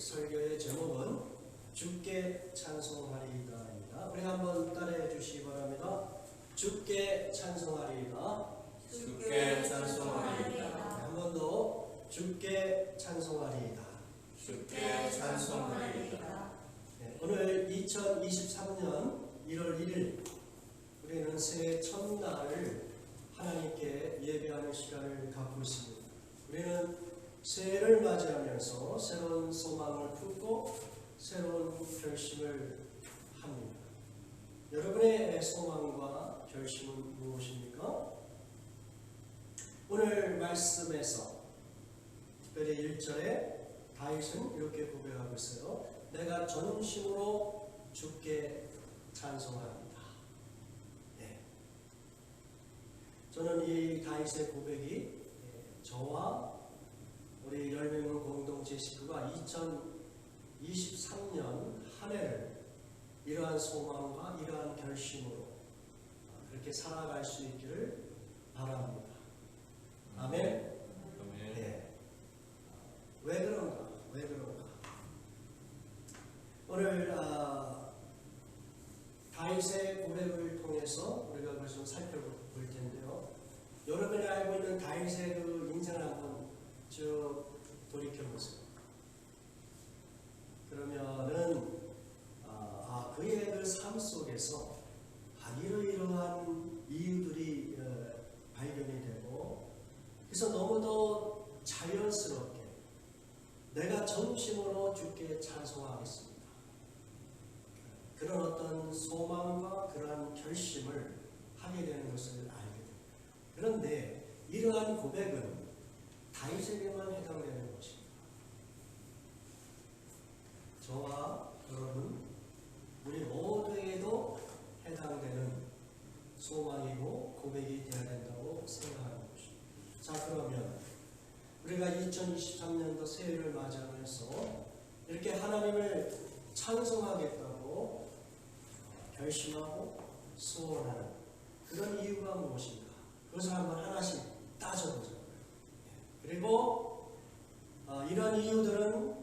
설교의 제목은 주께 찬송하리이다입니다. 우리 한번 따라해 주시기 바랍니다. 주께 찬송하리이다. 주께 찬송하리이다. 한 번 더 주께 찬송하리이다. 주께 찬송하리이다. 네, 오늘 2023년 1월 1일 우리는 새해 첫날을 하나님께 예배하는 시간을 갖고 있습니다. 우리는 새해를 맞이하면서 새로운 소망을 품고 새로운 결심을 합니다. 여러분의 소망과 결심은 무엇입니까? 오늘 말씀에서 특별히 1절에 다윗은 이렇게 고백하고 있어요. 내가 전심으로 주께 찬송합니다. 네. 저는 이 다윗의 고백이 저와 우리 열매문 공동체 식구가 2023년 한 해를 이러한 소망과 이러한 결심으로 그렇게 살아갈 수 있기를 바랍니다. 아멘. 네. 왜 그런가? 오늘 다윗의 고백을 통해서 우리가 그걸 좀 살펴볼 텐데요. 여러분이 알고 있는 다윗의 그 인생을 한번 쭉 돌이켜보세요. 그러면은 그의 그 삶 속에서 이러이러한 이유들이 발견이 되고, 그래서 너무도 자연스럽게 내가 전심으로 주께 찬송하겠습니다. 그런 어떤 소망과 그러한 결심을 하게 되는 것을 알게 됩니다. 그런데 이러한 고백은 다윗에게만 해당되는 것입니다. 저와 여러분, 우리 모두에게도 해당되는 소망이고 고백이 되어야 된다고 생각하는 것입니다. 자, 그러면 우리가 2023년도 새해를 맞이하면서 이렇게 하나님을 찬송하겠다고 결심하고 소원하는 그런 이유가 무엇인가? 그것을 한번 하나씩 따져보자고요. 그리고 이런 이유들은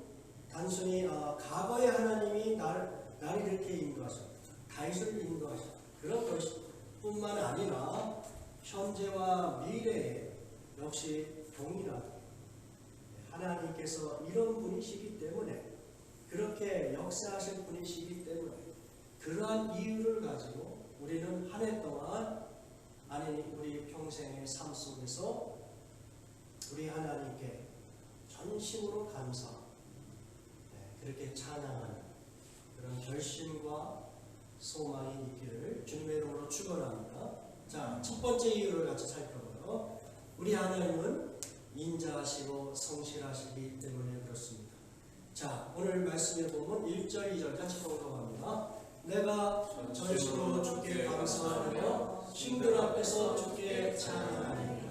단순히 과거에 하나님이 나를 이렇게 인도하셨다, 다윗을 인도하셨다, 그런 것뿐만 아니라 현재와 미래에 역시 동일하게 하나님께서 이런 분이시기 때문에, 그렇게 역사하실 분이시기 때문에 그러한 이유를 가지고 우리는 한 해 동안, 아니 우리 평생의 삶 속에서 우리 하나님께 전심으로 감사, 그렇게 찬양하는 그런 결심과 소망이 있기를 주님의 이름으로 축원합니다. 자, 첫 번째 이유를 같이 살펴봐요. 우리 하나님은 인자하시고 성실하시기 때문에 그렇습니다. 자, 오늘 말씀에 보면 1절, 2절 같이 봉독합니다. 내가 전심으로 주께 감사하며 신들 앞에서 주께 찬양하리니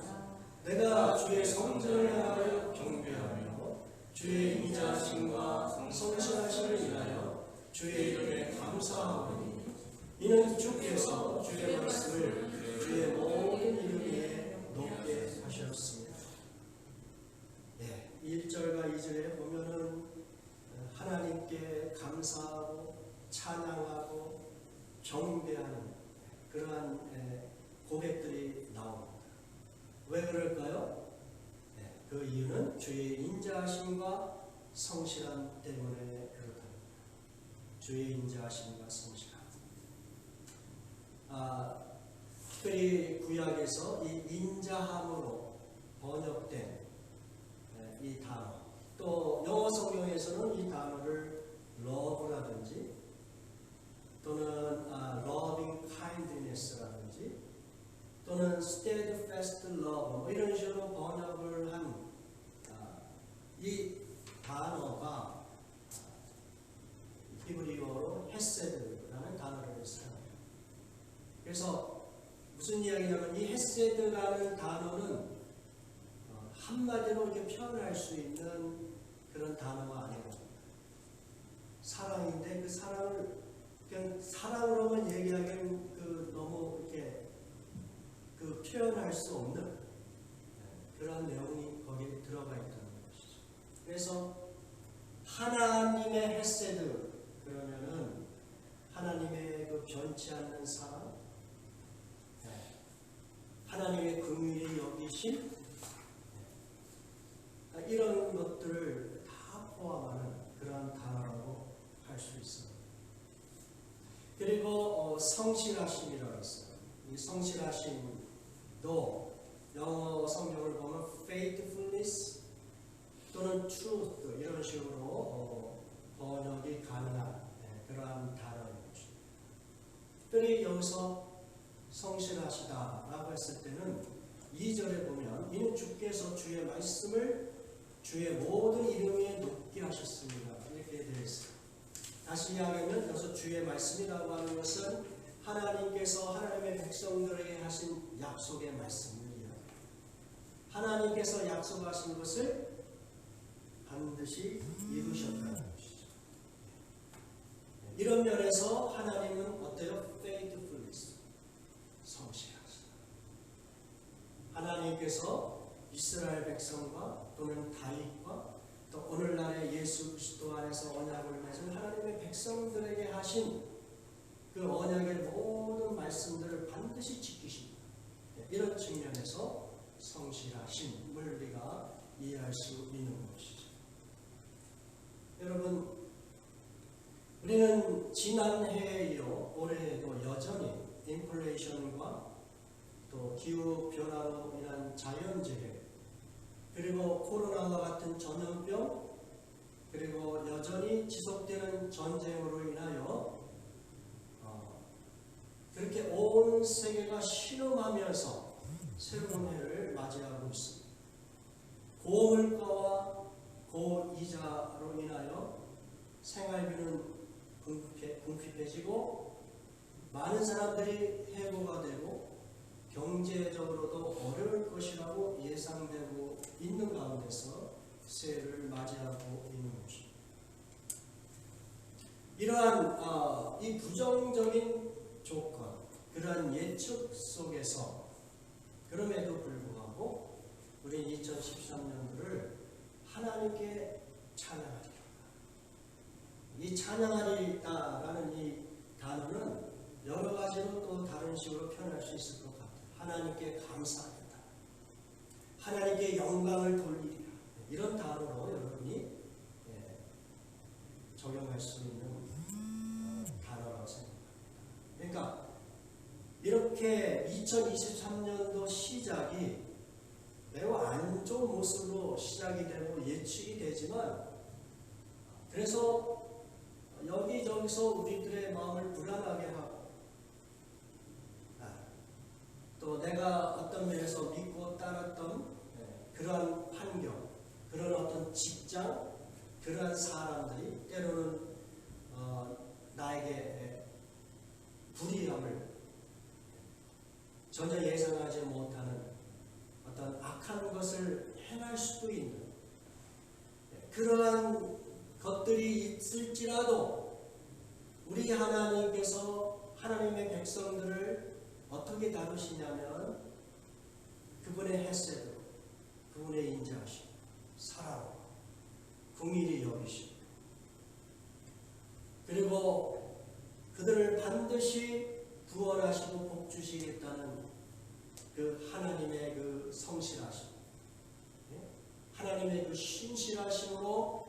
내가 주의 성전을 향하여 경배하며 주의 인자하심과 성실하심을 인하여 주의 이름에 감사하오니 이는 주께서 주의 말씀을 주의 모든 이름 위에 높게 하셨습니다. 1절과 2절에 보면은 하나님께 감사하고 찬양하고 경배하는 그러한 고백들이 나옵니다. 왜 그럴까요? 그 이유는 주의 인자하심과 성실함 때문에 그렇답니다. 주의 인자하심과 성실함. 특별히 구약에서 이 인자함으로 번역된 이 단어, 또 영어 성경에서는 이 단어를 love라든지 또는 loving kindness라든지 또는 steadfast love 이런 식으로 번역을 한 이 단어가 히브리어로 헤세드라는 단어를 사용해요. 그래서 무슨 이야기냐면 이 헤세드라는 단어는 한마디로 이렇게 표현할 수 있는 그런 단어가 아니거든요. 사랑인데 그 사랑을 그냥 사랑으로만 얘기하기엔 너무 이렇게 표현할 수 없는 그런 내용이 거기에 들어가 있다는 것이죠. 그래서 하나님의 헤세드 그러면은 하나님의 그 변치 않는 사랑, 하나님의 긍휼히 여기심, 이런 것들을 다 포함하는 그러한 단어라고 할 수 있어요. 그리고 성실하심이라고 있어요. 이 성실하심도 영어 성경을 보면 faithfulness 또는 truth 이런 식으로 번역이 가능한 그러한 단어인 것입니다. 특별히 여기서 성실하시다라고 했을 때는 2절에 보면 이는 주께서 주의 말씀을 주의 모든 이름에 높게 하셨습니다. 이렇게 되어 있어요. 다시 이야기하면 여기서 주의 말씀이라고 하는 것은 하나님께서 하나님의 백성들에게 하신 약속의 말씀을 이야기합니다. 하나님께서 약속하신 것을 반드시 이루셨다는 것이죠. 이런 면에서 하나님은 어때요? faithfulness, 성실하시다. 하나님께서 이스라엘 백성과 또는 다윗과 또 오늘날의 예수 그리스도 안에서 언약을 맺은 하나님의 백성들에게 하신 그 언약의 모든 말씀들을 반드시 지키십니다. 이런 측면에서 성실하심을 우리가 이해할 수 있는 것이죠. 여러분, 우리는 지난해에 이어 올해에도 여전히 인플레이션과 또 기후 변화로 인한 자연재해 그리고 코로나와 같은 전염병 그리고 여전히 지속되는 전쟁으로 인하여 그렇게 온 세계가 신음하면서 새로운 해를 맞이하고 있습니다. 고물가와 고이자로 인하여 생활비는 궁핍해지고 많은 사람들이 해고가 되고 경제적으로도 어려울 것이라고 예상되고 있는 가운데서 새해를 맞이하고 있는 것입니다. 이러한 이 부정적인 조건, 그러한 예측 속에서 그럼에도 불구하고 우리 2013년도를 하나님께 찬양하리라. 이 찬양하리라는 이 단어는 여러 가지로 또 다른 식으로 표현할 수 있을 것 같아요. 하나님께 감사하겠다. 하나님께 영광을 돌리리라. 이런 단어로 여러분이 적용할 수 있는 단어라고 생각합니다. 그러니까 이렇게 2023년도 시작이 매우 안 좋은 모습으로 시작이 되고 예측이 되지만 그래서 여기저기서 우리들의 마음을 불안하게 하고 또 내가 어떤 면에서 믿고 따랐던 그러한 환경, 그런 어떤 직장, 그러한 사람들이 때로는 나에게 불이함을 전혀 예상하지 못하는 어떤 악한 것을 행할 수도 있는 그러한 것들이 있을지라도 우리 하나님께서 하나님의 백성들을 어떻게 다루시냐면 그분의 헤세드로, 그분의 인자하심, 사랑으로 긍휼히 여기시고 그리고 그들을 반드시 구원하시고 복 주시겠다는 그 하나님의 그 성실하심, 하나님의 그 신실하심으로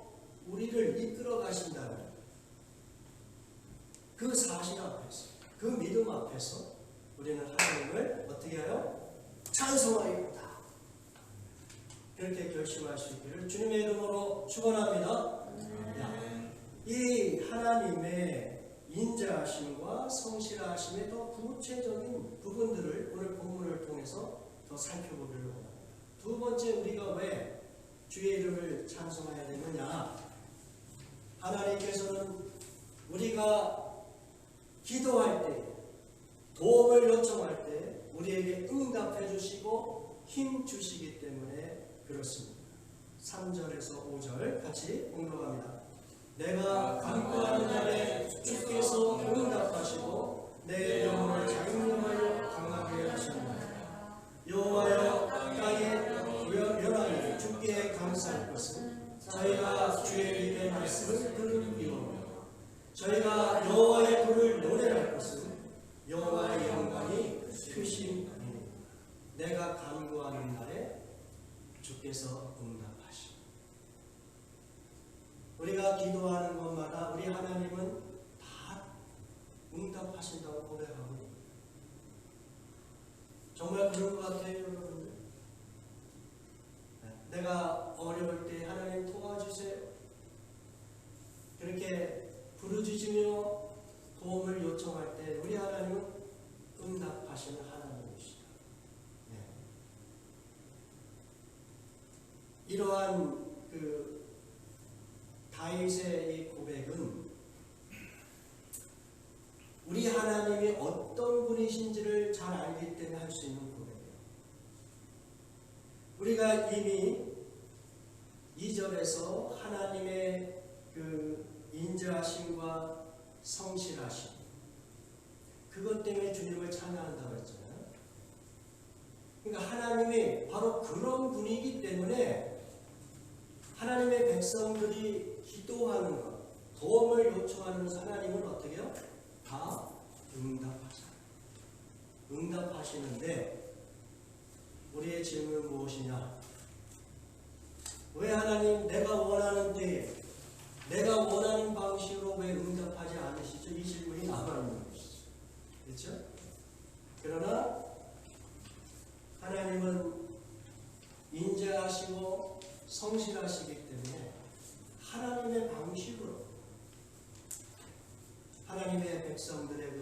우리를 이끌어 가신다는 그 사실 앞에서, 그 믿음 앞에서 우리는 하나님을 어떻게 해요? 찬송하리로다. 그렇게 결심할 수 있기를 주님의 이름으로 축원합니다. 이 하나님의 인자하심과 성실하심의 더 구체적인 부분들을 오늘 본문을 통해서 더 살펴보려고 합니다. 두 번째, 우리가 왜 주의 이름을 찬송해야 되느냐? 하나님께서는 우리가 기도할 때, 도움을 요청할 때 우리에게 응답해 주시고 힘 주시기 때문에 그렇습니다. 3절에서 5절 같이 공독합니다. 내가 간구하는 날에 주께서 응답하시고 내 영혼을 장림하여 강하게 하시느니라. 여호와여, 땅에 멸하니 주께 감사할 것은 저희가 주의 입에 말씀 저희가 여호와의 도를 노래할 것은 여호와의 영광이 크신 분이니 내가 간구하는 날에 주께서 응답하시오. 우리가 기도하는 것마다 우리 하나님은 다 응답하신다고 고백하고 있습니다. 정말 그런 것 같아요, 여러분들. 내가 어려울 때 하나님 도와주세요. 그렇게 부르짖으며 도움을 요청할 때 우리 하나님은 응답하시는 하나님이시다. 네. 이러한 다윗의 이 고백은 우리 하나님이 어떤 분이신지를 잘 알기 때문에 할 수 있는 고백이에요. 우리가 이미 2절에서 하나님의 인자하심과 성실하심, 그것 때문에 주님을 찬양한다고 했잖아요. 그러니까 하나님이 바로 그런 분이기 때문에 하나님의 백성들이 기도하는 것, 도움을 요청하는 것을 하나님은 어떻게 해요? 다 응답하잖아요. 응답하시는데 우리의 질문은 무엇이냐? 왜 하나님 내가 원하는 때에 내가 원하는 방식으로 왜 응답하지 않으시죠? 이 질문이 남아있는 것이죠. 그렇죠? 그러나 하나님은 인자하시고 성실하시기 때문에 하나님의 방식으로 하나님의 백성들의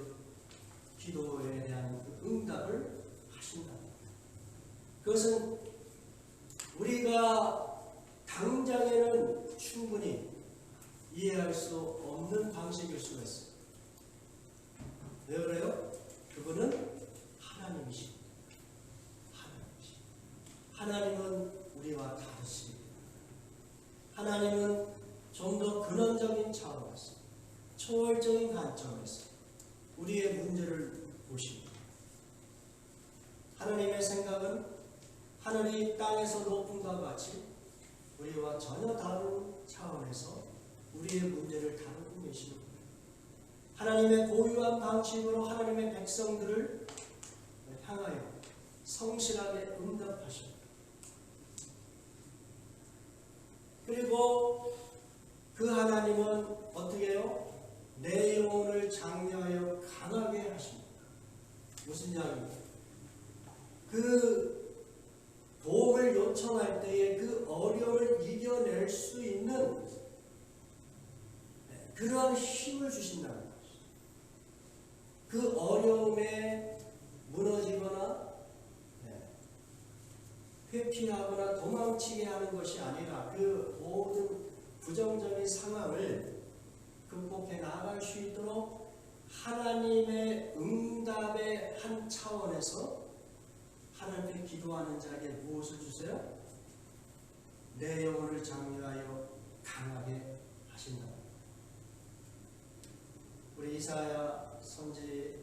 기도에 대한 응답을 하신다. 그것은 우리가 당장에는 충분히 이해할 수 없는 방식일 수가 있어요. 왜 그래요? 그분은 하나님이십니다. 하나님은 우리와 다르십니다. 하나님은 좀 더 근원적인 차원에서, 초월적인 관점에서 우리의 문제를 보십니다. 하나님의 생각은 하늘이 땅에서 높은 것 같이 우리와 전혀 다른 차원에서 우리의 문제를 다루고 계시는 거예요. 하나님의 고유한 방식으로 하나님의 백성들을 향하여 성실하게 응답하십니다. 그리고 그 하나님은 어떻게 해요? 내 영혼을 장려하여 강하게 하십니다. 무슨 이야기입니까? 그 도움을 요청할 때에 그 어려움을 이겨낼 수 있는 그러한 힘을 주신다는 것이죠. 그 어려움에 무너지거나 회피하거나 도망치게 하는 것이 아니라 그 모든 부정적인 상황을 극복해 나아갈 수 있도록 하나님의 응답의 한 차원에서 하나님께 기도하는 자에게 무엇을 주세요? 내 영혼을 장려하여 강하게 하신다. 우리 이사야 선지자가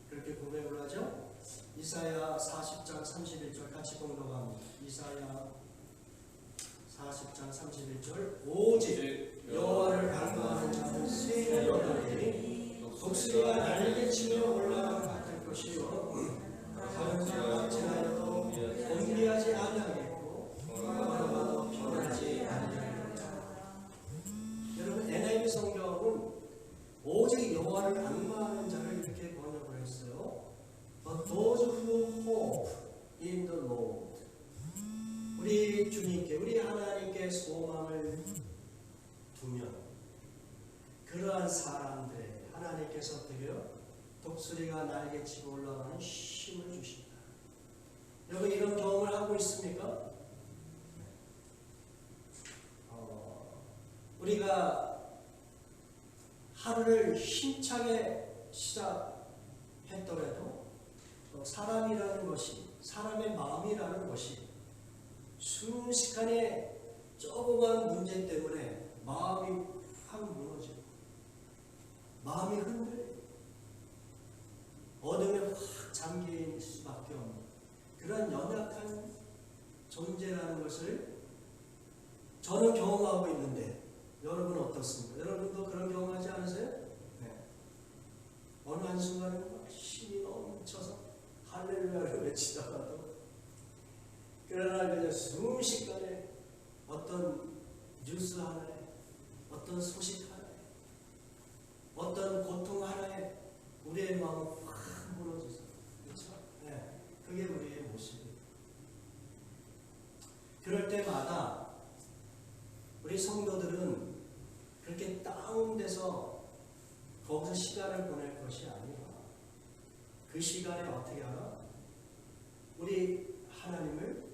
그렇게 고백을 하죠. 이사야 40장 31절 같이 공독합니다. 이사야 40장 31절 오직 여호와를 간구하는 자는 새를 얻으리니 독수리가 날개치며 올라가 같을 것이요 다른 자가 지나여도 곤비하지 아니하겠고 걸어가도 변하지 아니하리라. 여러분 NIV 성경은 오직 여호와를 간구하는 자를 이렇게 번역을 했어요. But those who hope in the Lord. 우리 주님께, 우리 하나님께 소망을 두면 그러한 사람들에게 하나님께서 어떻게 해요? 독수리가 날개치고 올라가는 힘을 주신다. 여러분 이런 경험을 하고 있습니까? 우리가 하루를 힘차게 시작했더라도 사람이라는 것이, 사람의 마음이라는 것이 순식간에 조그만 문제 때문에 마음이 확 무너지고 마음이 흔들리고 어둠에 확 잠길 수밖에 없는 그런 연약한 존재라는 것을 저는 경험하고 있는데 여러분 어떻습니까? 여러분도 그런 경험하지 않으세요? 네. 어느 한순간에 막 힘이 넘쳐서 할렐루야를 외치다가도 그러나 그냥 순식간에 어떤 뉴스 하나에, 어떤 소식 하나에, 어떤 고통 하나에 우리의 마음이 확 무너져서, 그렇죠? 네. 그게 우리의 모습이에요. 그럴 때마다 우리 성도들은 그렇게 다운돼서 거기서 시간을 보낼 것이 아니라 그 시간에 어떻게 하나? 우리 하나님을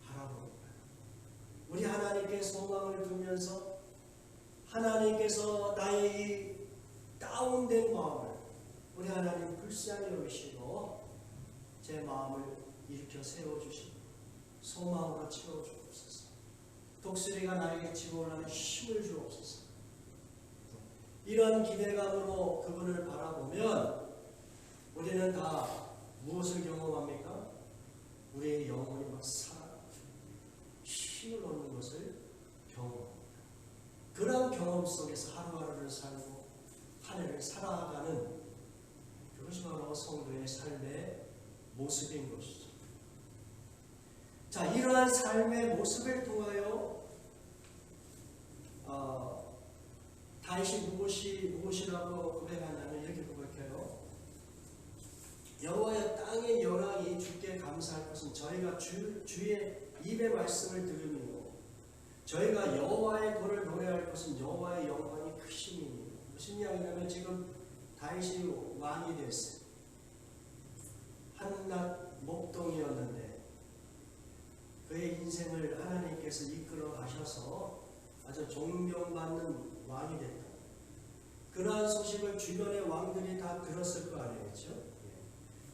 바라보는 거예요. 우리 하나님께 소망을 두면서 하나님께서 나의 이 다운된 마음을 우리 하나님 불쌍히 여기시고 제 마음을 일으켜 세워주시고 소망으로 채워주옵소서. 독수리가 나에게 지원하는 힘을 주옵소서. 이런 기대감으로 그분을 바라보면 우리는 다 무엇을 경험합니까? 우리의 영혼이 막 살아나고 힘을 얻는 것을 경험합니다. 그런 경험 속에서 하루하루를 살고 한 해를 살아가는 그것이 바로 성도의 삶의 모습인 것이죠. 자, 이러한 삶의 모습을 통하여 다윗이 무엇이라고 고백하냐면 이렇게 고백해요. 여호와의 땅의 열왕이 주께 감사할 것은 저희가 주의 입의 말씀을 들으며 저희가 여호와의 도를 노래할 것은 여호와의 영광이 크심이니. 무슨 이야기냐면 지금 다윗이 왕이 됐어요. 한낱 목동이었는데 그의 인생을 하나님께서 이끌어 가셔서 아주 존경받는 왕이 됐다. 그러한 소식을 주변의 왕들이 다 들었을 거 아니겠죠?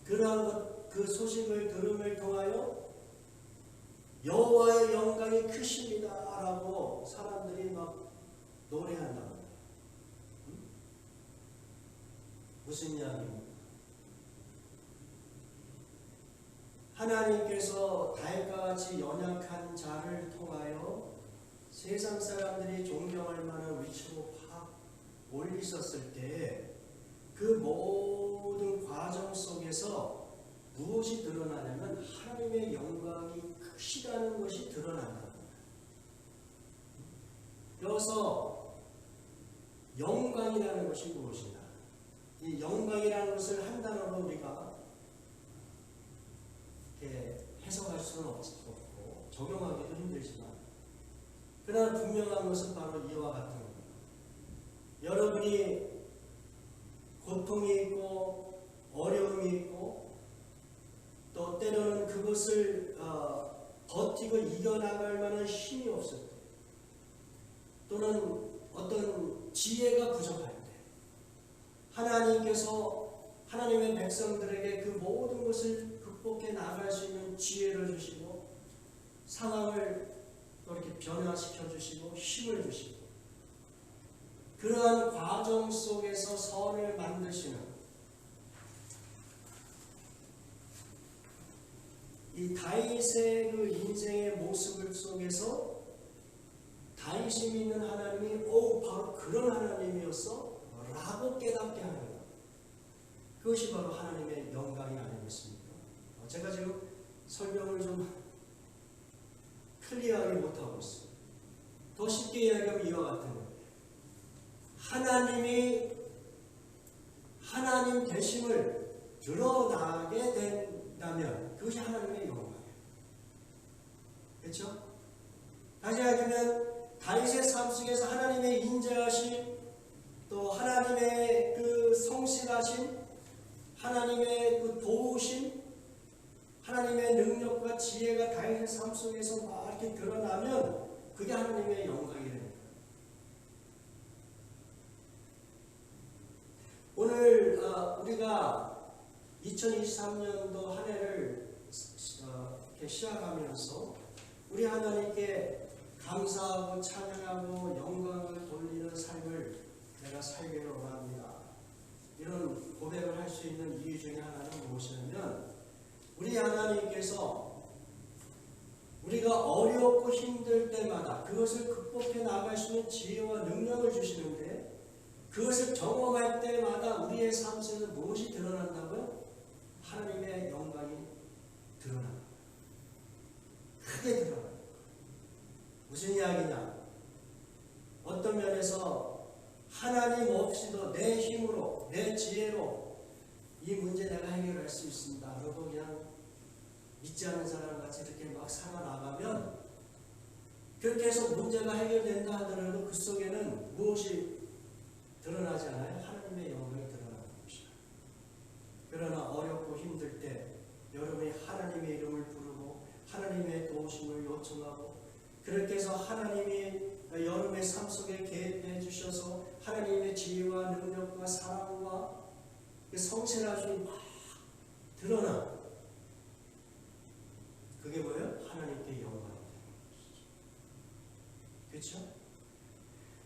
그러한 그 소식을 들음을 통하여 여호와의 영광이 크십니다 라고 사람들이 막 노래한단 말이에요. 무슨 이야기입니까? 하나님께서 다윗과 같이 연약한 자를 통하여 세상 사람들이 존경할 만한 위치로 확 올리셨을 때 그 모든 과정 속에서 무엇이 드러나냐면 하나님의 영광이 크시다는 것이 드러난다. 여기서 영광이라는 것이 무엇이냐? 이 영광이라는 것을 한 단어로 우리가 이렇게 해석할 수는 없고 적용하기도 힘들지만 그러나 분명한 것은 바로 이와 같은 겁니다. 여러분이 고통이 있고 어려움이 있고 또 때로는 그것을 버티고 이겨나갈 만한 힘이 없을 때 또는 어떤 지혜가 부족할 때 하나님께서 하나님의 백성들에게 그 모든 것을 극복해 나갈 수 있는 지혜를 주시고 상황을 이렇게 변화시켜 주시고 힘을 주시고 그러한 과정 속에서 선을 만드시는 이 다윗의 그 인생의 모습을 속에서 다윗이 믿는 하나님이 바로 그런 하나님이었어 라고 깨닫게 하는 것. 그것이 바로 하나님의 영광이 아니겠습니까? 제가 지금 설명을 좀 클리어하게 못하고 있어요. 더 쉽게 이야기하면 이와 같은 거예요. 하나님이 하나님 되심을 드러나게 된다면 그것이 하나님의 영광이에요. 그렇죠? 다시 말하면 다윗의 삶 속에서 하나님의 인자하심 또 하나님의 그 성실하심 하나님의 그 도우심 하나님의 능력과 지혜가 다윗의 삶 속에서 막 이렇게 드러나면 그게 하나님의 영광이 됩니다. 오늘 우리가 2023년도 한 해를 이렇게 시작하면서 우리 하나님께 감사하고 찬양하고 영광을 돌리는 삶을 내가 살기를 원합니다. 이런 고백을 할 수 있는 이유 중에 하나는 무엇이냐면 우리 하나님께서 우리가 어렵고 힘들 때마다 그것을 극복해 나갈 수 있는 지혜와 능력을 주시는데 그것을 경험할 때마다 우리의 삶 속에서 무엇이 드러난다고요? 하나님의 영광이 드러난다. 크게 드러난다. 무슨 이야기냐? 어떤 면에서 하나님 없이도 내 힘으로 내 지혜로 이 문제 내가 해결할 수 있습니다. 그리고 그냥 믿지 않는 사람 같이 이렇게 막 살아나가면 그렇게 해서 문제가 해결된다 하더라도 그 속에는 무엇이 드러나지 않아요? 하나님의 영광이 드러나는 것이다. 그러나 어렵고 힘들 때 여러분이 하나님의 이름을 부르고 하나님의 도우심을 요청하고 그렇게 해서 하나님이 여러분의 삶 속에 개입해 주셔서 하나님의 지혜와 능력과 사랑과 성실하심이 막 드러나. 그게 뭐예요? 하나님께 영광이 되는 것이죠. 그렇죠?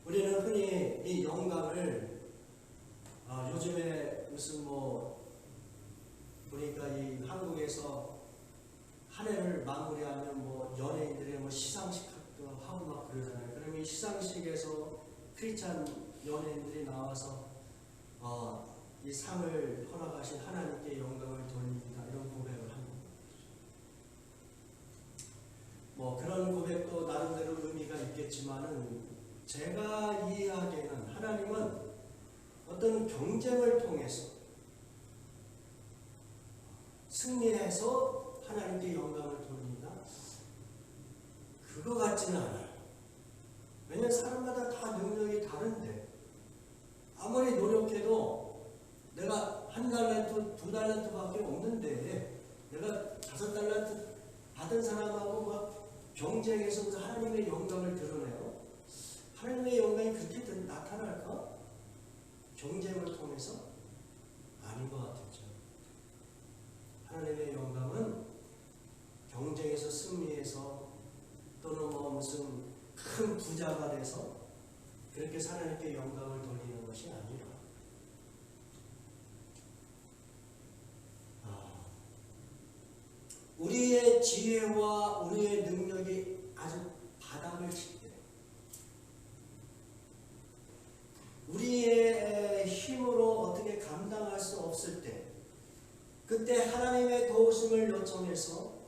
우리는 흔히 이 영광을 요즘에 무슨 보니까 이 한국에서 한 해를 마무리하면 연예인들의 시상식도 하고 막 그러잖아요. 그러면 이 시상식에서 크리스찬 연예인들이 나와서 이 상을 허락하신 하나님께 영광을 돌립니다. 이런 고백을 합니다. 그런 고백도 나름대로 의미가 있겠지만은 제가 이해하기에는 하나님은 어떤 경쟁을 통해서 승리해서 하나님께 영광을 돌립니다. 그거 같지는 않아요. 왜냐하면 사람마다 다 능력이 다른데 아무리 노력해도 내가 1달란트, 2달란트밖에 없는데 내가 5달란트 받은 사람하고 막 경쟁해서 하나님의 영광을 드러내요. 하나님의 영광이 그렇게 나타날까? 경쟁을 통해서? 아닌 것 같았죠. 하나님의 영광은 경쟁에서 승리해서 또는 무슨 큰 부자가 돼서 그렇게 하나님께 영광을 돌리는 것이 아니라 우리의 지혜와 우리의 능력이 아주 바닥을 칠 때, 우리의 힘으로 어떻게 감당할 수 없을 때, 그때 하나님의 도우심을 요청해서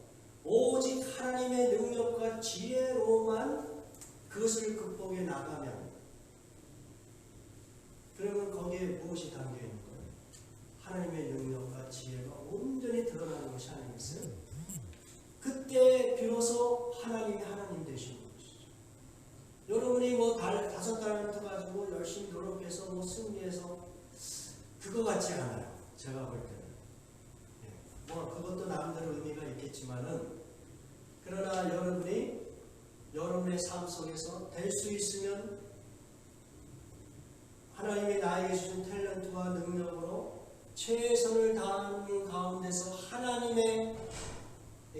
오직 하나님의 능력과 지혜로만 그것을 극복해 나가면, 그러면 거기에 무엇이 담겨 있는 거예요? 하나님의 능력과 지혜가 온전히 드러나는 것이 아니겠어요? 그때 비로소 하나님이 하나님 되시는 것이죠. 여러분이 5달란트 가지고 열심히 노력해서 승리해서 그거 같지 않아요. 제가 볼 때는. 그것도 나름대로 의미가 있겠지만은, 그러나 여러분이 여러분의 삶 속에서 될 수 있으면 하나님이 나에게 주신 탤런트와 능력으로 최선을 다하는 가운데서 하나님의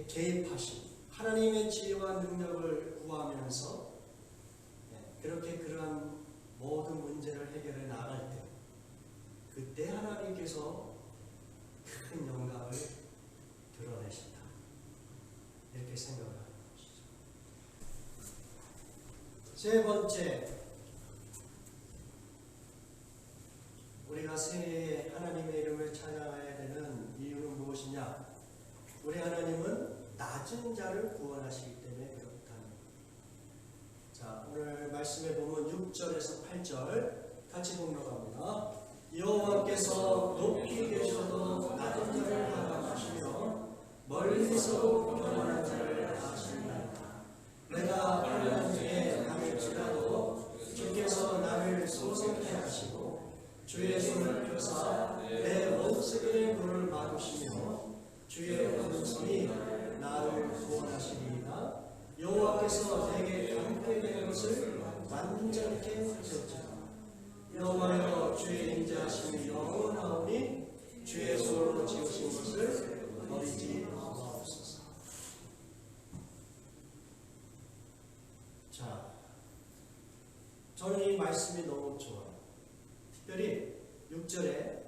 개입하심, 하나님의 지혜와 능력을 구하면서 그렇게 그러한 모든 문제를 해결해 나갈 때, 그때 하나님께서 큰 영광을 드러내신다. 이렇게 생각을 하는 것이죠. 세 번째, 우리가 새해에 하나님의 이름을 찬양해야 되는 이유는 무엇이냐? 우리 하나님은 낮은 자를 구원하시기 때문에 그렇다는 것. 자, 오늘 말씀에 보면 6절에서 8절 같이 공독합니다. 여호와께서 높이 계셔도 낮은 자를 하강하시며 멀리서도 교만한 자를 아시나이다. 내가 환난 중에 당할지라도 주께서 나를 소생케 하시고 주의 손을 펴사 내 원수의 문을 막으시며 주의 오른손이 나를 구원하시리이다. 여호와께서 내게 함께 된 것을 완전케 하셨지라. 여호와여, 주의 인자하심이 영원하오니 주의 손으로 지으신 것을 버리지 마옵소서. 자, 저는 이 말씀이 너무 좋아요. 특별히 6절에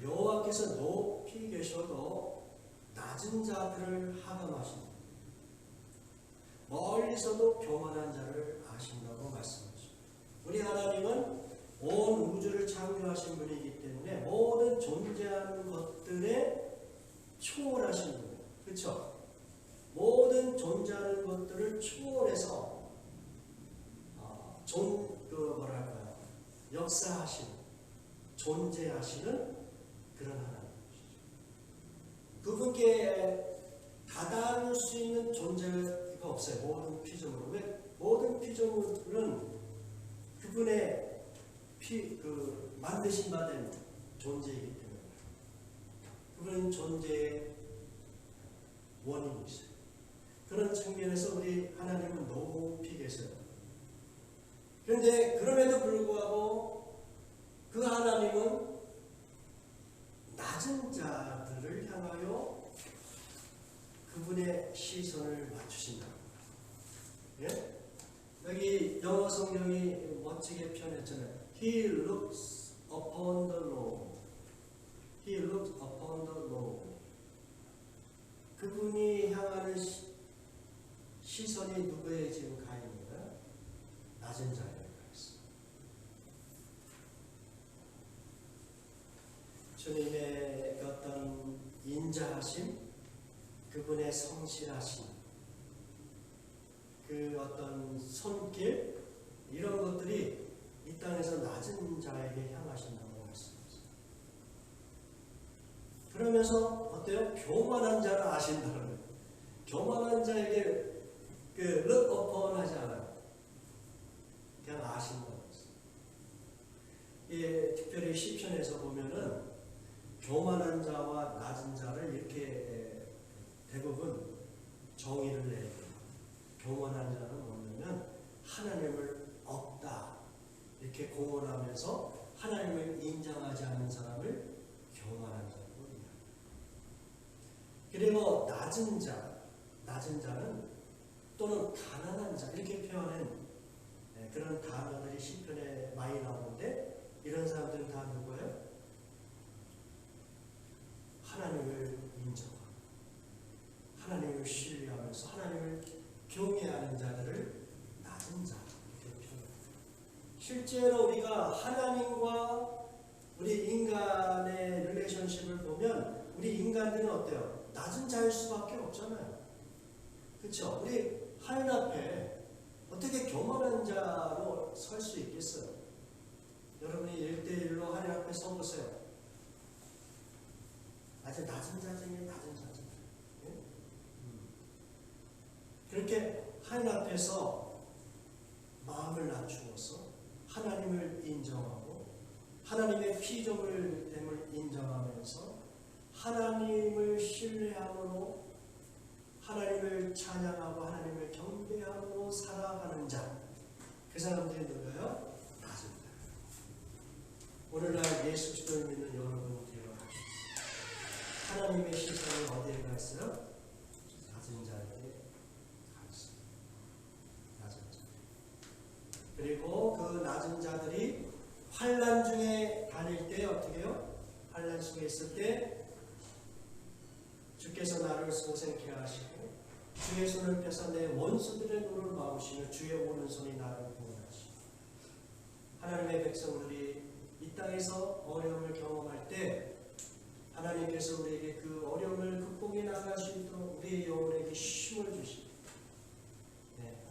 여호와께서 높이 계셔도 낮은 자들을 하감하신다. 멀리서도 교만한 자를 아신다고 말씀하십니다. 우리 하나님은 온 우주를 창조하신 분이기 때문에 모든 존재하는 것들에 초월하신 분이에요. 그렇죠? 모든 존재하는 것들을 초월해서 역사하시는, 존재하시는 그런 하나님이시죠. 그분께 다다를 수 있는 존재가 없어요. 모든 피조물. 왜? 모든 피조물은 그분의 만드신 바 된 존재이기 때문에 그분은 존재의 원인이세요. 그런 측면에서 우리 하나님은 높이 계세요. 그런데 그럼에도 불구하고 그 하나님은 낮은 자들을 향하여 그분의 시선을 맞추신다. 예? 여기 영어 성경이 멋지게 표현했잖아요. He looks upon the low. He looks upon the low. 그분이 향하는 시선이 누구의 지금 가 있는가요? 낮은 자에 가 있습니다. 주님의 어떤 인자하심, 그분의 성실하심, 그 어떤 손길, 이런 것들이 이 땅에서 낮은 자에게 향하신다고 말씀하셨습니다. 그러면서 어때요? 교만한 자를 아신다는 거예요. 교만한 자에게 look upon 하지 않아요. 그냥 아신다고 했어요. 예, 특별히 시편에서 보면은 교만한 자와 낮은 자를 이렇게 대부분 정의를 내요. 교만한 자는 뭐냐면 하나님을 없다 이렇게 공언하면서 하나님을 인정하지 않는 사람을 교만한 자라고 이야기합니다. 그리고 낮은 자는 또는 가난한 자 이렇게 표현한 그런 단어들이 시편에 많이 나오는데 이런 사람들은 다 누구예요? 하나님을 인정하고 하나님을 신뢰하면서 하나님을 경외하는 자들을 낮은 자 이렇게 표현합니다. 실제로 우리가 하나님과 우리 인간의 릴레이션십을 보면 우리 인간들은 어때요? 낮은 자일 수밖에 없잖아요. 그렇죠? 우리 하나님 앞에 어떻게 교만한 자로 설 수 있겠어요? 여러분이 1대1로 하나님 앞에 서보세요. 아주 낮은 자 중에 낮은 자죠. 예? 그렇게 하나님 앞에서 마음을 낮추어서 하나님을 인정하고 하나님의 피조물됨을 인정하면서 하나님을 신뢰함으로 하나님을 찬양하고 하나님을 경배함으로 살아가는 자, 그 사람들이 누구예요? 낮은 자. 오늘날 예수 그리스도를 믿는 여러분들과 하나님의 시선이 어디에 가 있어요? 낮은 자에게 가 있습니다. 낮은 자. 그리고 그 낮은 자들이 환난 중에 다닐 때 어떻게 해요? 환난 속에 있을 때 주께서 나를 소생케 하시고 주의 손을 펴서 내 원수들의 눈을 막으시며 주의 오른손이 나를 구원하시고 하나님의 백성들이 이 땅에서 어려움을 경험할 때 하나님께서 우리에게 그 어려움을 극복해 나갈 수 있도록 우리의 영혼에게 힘을 주시고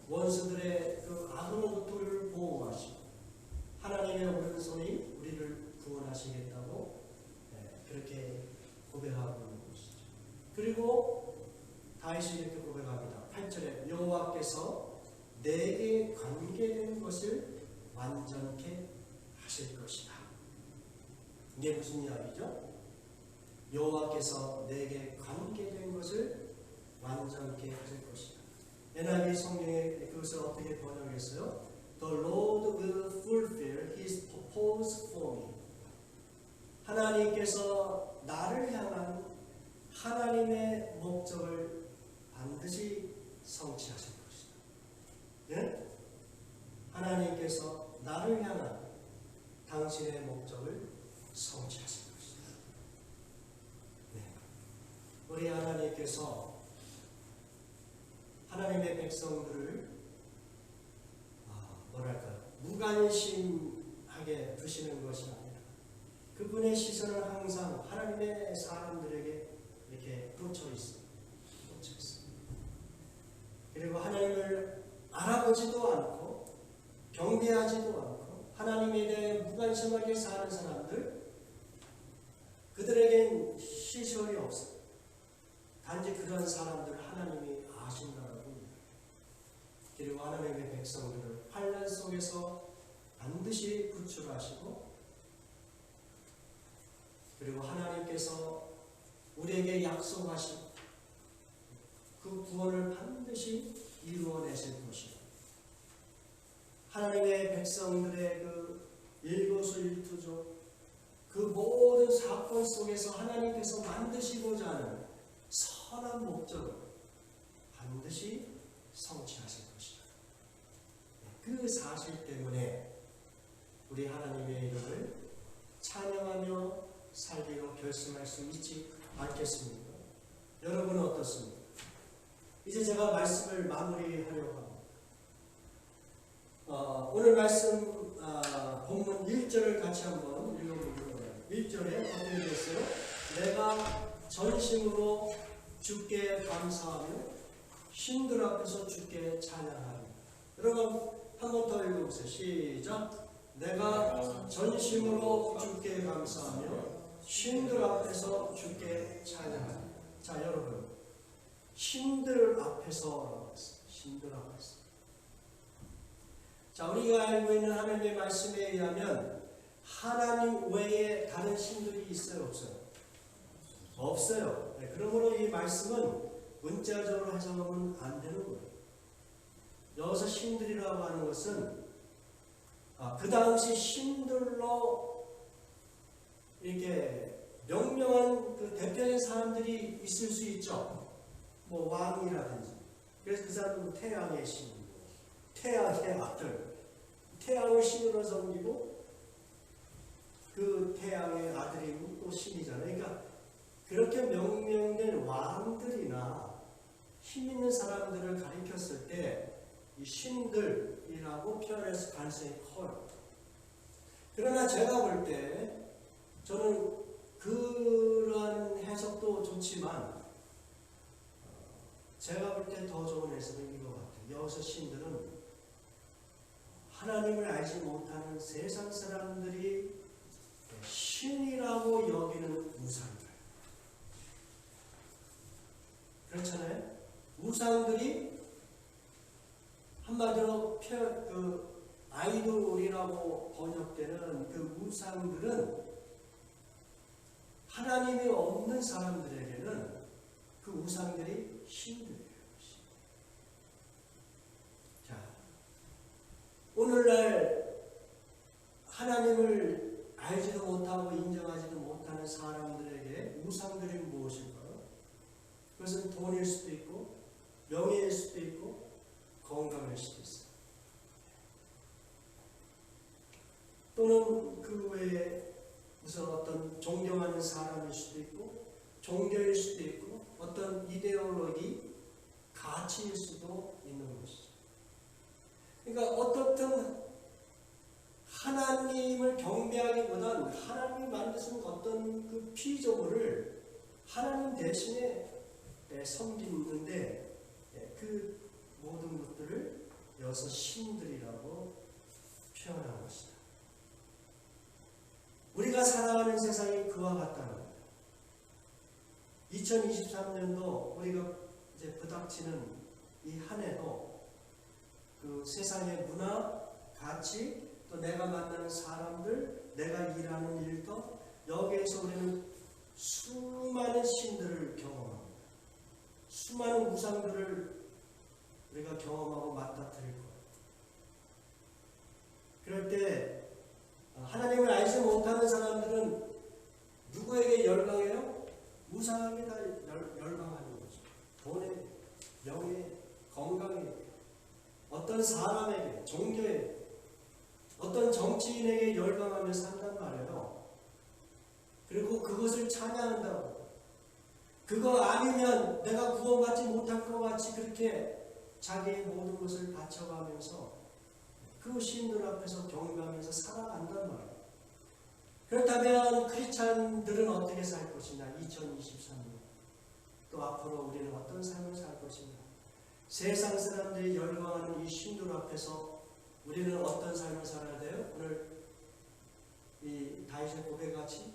원수들의 그 악으로부터 우리를 보호하시고 하나님의 오른손이 우리를 구원하시겠다고 그렇게 고백하고 있는 것이죠. 그리고 다윗이 이렇게 고백합니다. 8절에 여호와께서 내게 관계된 것을 완전케 하실 것이다. 이게 무슨 이야기죠? 여호와께서 내게 관계된 것을 완전케 하실 것이다. NIV 성경에 그것을 어떻게 번역했어요? The Lord will fulfill His purpose for me. 하나님께서 나를 향한 하나님의 목적을 반드시 성취하실 것이다. 예? 하나님께서 나를 향한 당신의 목적을 성취하실 것이다. 네. 우리 하나님께서 하나님의 백성들을 무관심하게 두시는 것이 아니라 그분의 시선은 항상 하나님의 사람들에게 이렇게 꽂혀 있습니다. 그리고 하나님을 알아보지도 않고 경배하지도 않고 하나님에 대해 무관심하게 사는 사람들, 그들에겐 시선이 없어요. 단지 그런 사람들을 하나님이 아신다는 겁니다. 그리고 하나님의 백성들을 환난 속에서 반드시 구출하시고, 그리고 하나님께서 우리에게 약속하신 그 구원을 반드시 이루어내실 것이다. 하나님의 백성들의 그 일거수일투족, 그 모든 사건 속에서 하나님께서 만드시고자 하는 선한 목적을 반드시 성취하실 것이다. 그 사실 때문에 우리 하나님의 이름을 찬양하며 살기로 결심할 수 있지 않겠습니까? 여러분은 어떻습니까? 이제 제가 말씀을 마무리하려고 합니다. 오늘 말씀 본문 1절을 같이 한번 읽어보도록 해요. 1절에 어떻게 되었어요? 내가 전심으로 주께 감사하며 신들 앞에서 주께 찬양하리. 여러분 한 번 더 읽어보세요. 시작. 내가 전심으로 주께 감사하며 신들 앞에서 주께 찬양하리. 자, 여러분, 신들 앞에서, 신들 앞에서. 자, 우리가 알고 있는 하나님의 말씀에 의하면 하나님 외에 다른 신들이 있어요, 없어요? 없어요. 네, 그러므로 이 말씀은 문자적으로 해석하면 안 되는 거예요. 여기서 신들이라고 하는 것은 그 당시 신들로 이렇게 명명한 그 대표적인 사람들이 있을 수 있죠. 뭐 왕이라든지. 그래서 그 사람은 태양의 신, 태양의 아들, 태양을 신으로 섬기고 그 태양의 아들이 또 신이잖아요. 그러니까 그렇게 명명된 왕들이나 힘 있는 사람들을 가리켰을 때 이 신들이라고 표현할 가능성이 커요. 그러나 제가 볼 때 저는 그러한 해석도 좋지만 제가 볼 때 더 좋은 해석은 이거 같아요. 여기서 신들은 하나님을 알지 못하는 세상 사람들이 신이라고 여기는 우상들. 그렇잖아요? 우상들이 한마디로 아이돌이라고 번역되는 그 우상들은 하나님이 없는 사람들에게는 그 우상들이 신들이에요. 자, 오늘날 하나님을 알지도 못하고 인정하지도 못하는 사람들에게 우상들이 무엇일까요? 그것은 돈일 수도 있고 명예일 수도 있고 건강일 수도 있어요. 또는 그 외에 무슨 어떤 존경하는 사람일 수도 있고 종교일 수도 있고 어떤 이데올로기, 가치일 수도 있는 것이죠. 그러니까 어떻든 하나님을 경배하기보다는 하나님이 만드신 어떤 그 피조물을 하나님 대신에 섬기는데 그 모든 것들을 여기서 신들이라고 표현한 것이다. 우리가 살아가는 세상이 그와 같다는 겁니다. 2023년도 우리가 이제 부닥치는 이 한 해도 그 세상의 문화, 가치, 또 내가 만나는 사람들, 내가 일하는 일터, 여기에서 우리는 수많은 신들을 경험합니다. 수많은 우상들을 우리가 경험하고 맞닥뜨릴 거예요. 그럴 때 하나님을 알지 못하는 사람들은 누구에게 열광해요? 우상에게 다 열광하는 거죠. 돈에, 명예, 건강에, 어떤 사람에게, 종교에, 어떤 정치인에게 열광하며 산단 말이에요. 그리고 그것을 찬양한다고. 그거 아니면 내가 구원받지 못할 것 같이 그렇게 자기의 모든 것을 바쳐가면서 그 신들 앞에서 경배하면서 살아간단 말이에요. 그렇다면 크리스찬들은 어떻게 살 것이냐? 2023년 또 앞으로 우리는 어떤 삶을 살 것이냐? 세상 사람들이 열광하는 이 신들 앞에서 우리는 어떤 삶을 살아야 돼요? 오늘 이 다윗의 고백같이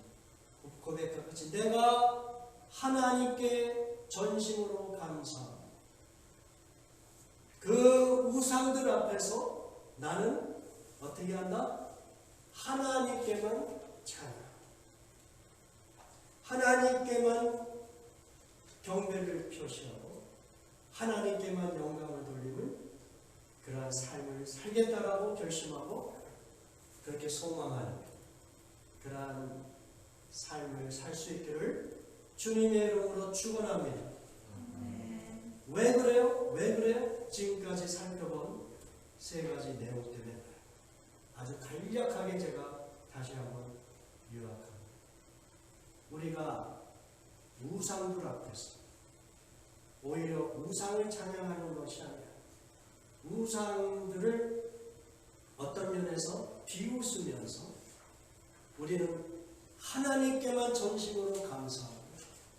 내가 하나님께 전심으로 감사합니다. 그 우상들 앞에서 나는 어떻게 한다? 하나님께만 찬양, 하나님께만 경배를 표시하고 하나님께만 영광을 돌리는 그러한 삶을 살겠다라고 결심하고 그렇게 소망하는 그러한 삶을 살 수 있기를 주님의 이름으로 축원합니다. 왜 그래요? 왜 그래요? 지금까지 살펴본 세 가지 내용 때문에 아주 간략하게 제가 다시 한번 요약합니다. 우리가 우상들 앞에서 오히려 우상을 찬양하는 것이 아니라 우상들을 어떤 면에서 비웃으면서 우리는 하나님께만 전심으로 감사하고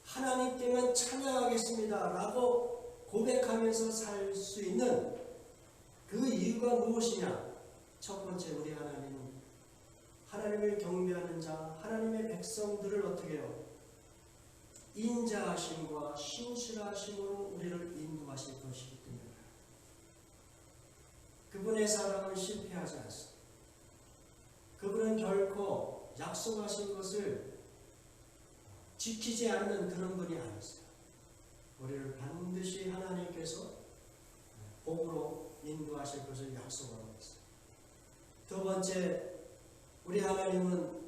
하나님께만 찬양하겠습니다 라고 고백하면서 살 수 있는 그 이유가 무엇이냐? 첫 번째, 우리 하나님은 하나님을 경배하는 자, 하나님의 백성들을 어떻게 해요? 인자하심과 신실하심으로 우리를 인도하실 것이기 때문에 그분의 사랑은 실패하지 않습니다. 그분은 결코 약속하신 것을 지키지 않는 그런 분이 아니세요. 우리를 반드시 하나님께서 복으로 인도하실 것을 약속하고 있어요. 두 번째, 우리 하나님은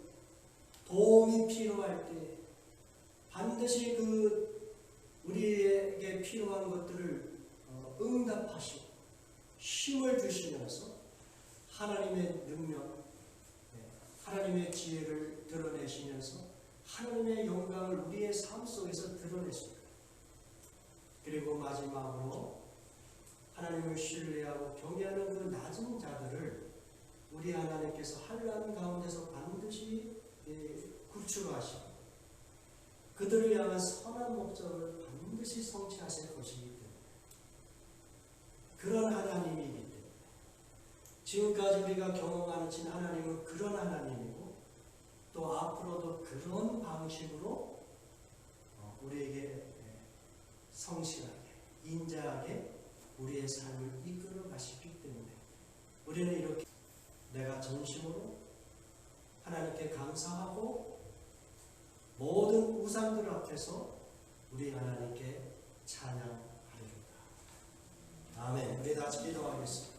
도움이 필요할 때 반드시 우리에게 필요한 것들을 응답하시고 힘을 주시면서 하나님의 능력, 하나님의 지혜를 드러내시면서 하나님의 영광을 우리의 삶 속에서 드러내십니다. 그리고 마지막으로 하나님을 신뢰하고 경외하는 그 낮은 자들을 우리 하나님께서 환난 가운데서 반드시 구출하시고 그들을 향한 선한 목적을 반드시 성취하실 것이기 때문에 그런 하나님이기 때문에 지금까지 우리가 경험하는 하나님은 그런 하나님이고 또 앞으로도 그런 방식으로 우리에게 성실하게 인자하게 우리의 삶을 이끌어 가시기 때문에 우리는 이렇게 내가 전심으로 하나님께 감사하고 모든 우상들 앞에서 우리 하나님께 찬양하리로다. 아멘. 우리 다 같이 기도하겠습니다.